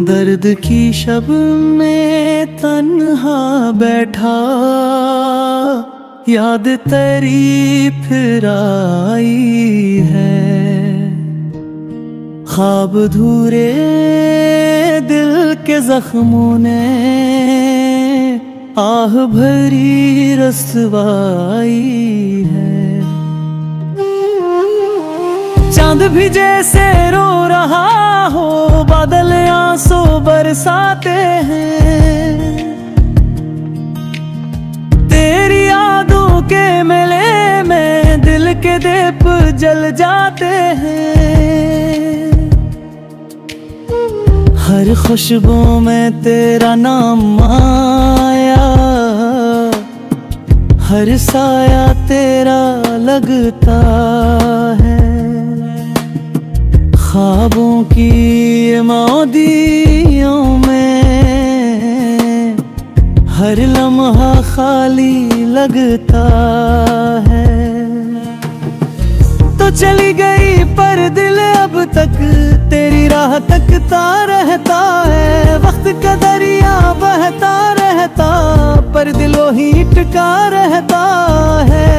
दर्द की शब में तन्हा बैठा, याद तेरी फिर आई है। ख्वाब धूरे दिल के जख्मों ने आह भरी रसवाई है। चांद भी जैसे रो रहा हो, बादल आंसू बरसाते हैं। तेरी यादों के मेले में दिल के दीप जल जाते हैं। हर खुशबू में तेरा नाम आया, हर साया तेरा लगता है। ख्वाबों की मौदियों में हर लम्हा खाली लगता है। तो चली गई पर दिल अब तक तेरी राह तकता रहता है। वक्त का दरिया बहता रहता पर दिलों ही टिका रहता है।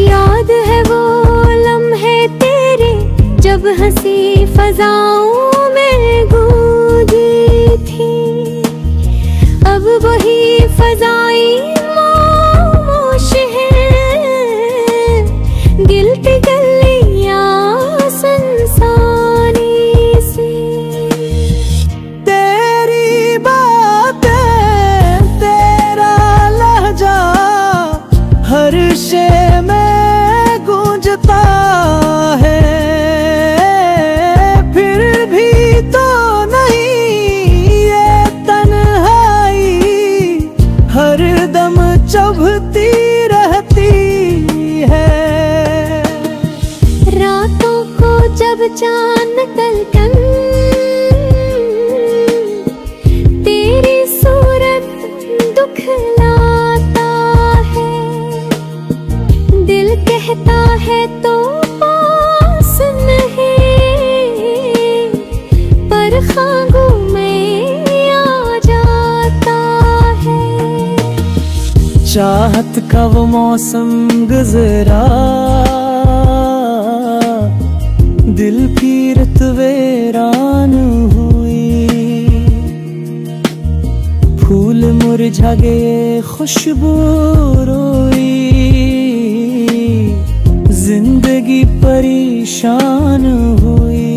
याद है वो लम्हे तेरे जब हंसी फजाओं में गूंजी थी। अब वही फजाएं खामोश हैं, गिलती गलियां सुनसानी सी। तेरी बातें तेरा लहजा हर शे में गूंजता है। फिर भी तो नहीं ये तन्हाई हर दम चुभती रहती है। रातों को जब चांद तलकन तेरी सूरत दुखलाता है। दिल कहता है तो पास नहीं, पर खांगों में आ जाता है। चाहत का वो मौसम गुजरा, दिल पीरत वीरान हुई। फूल मुरझा गए खुशबू रोई, जिंदगी परेशान हुई।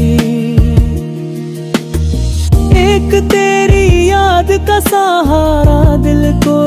एक तेरी याद का सहारा दिल को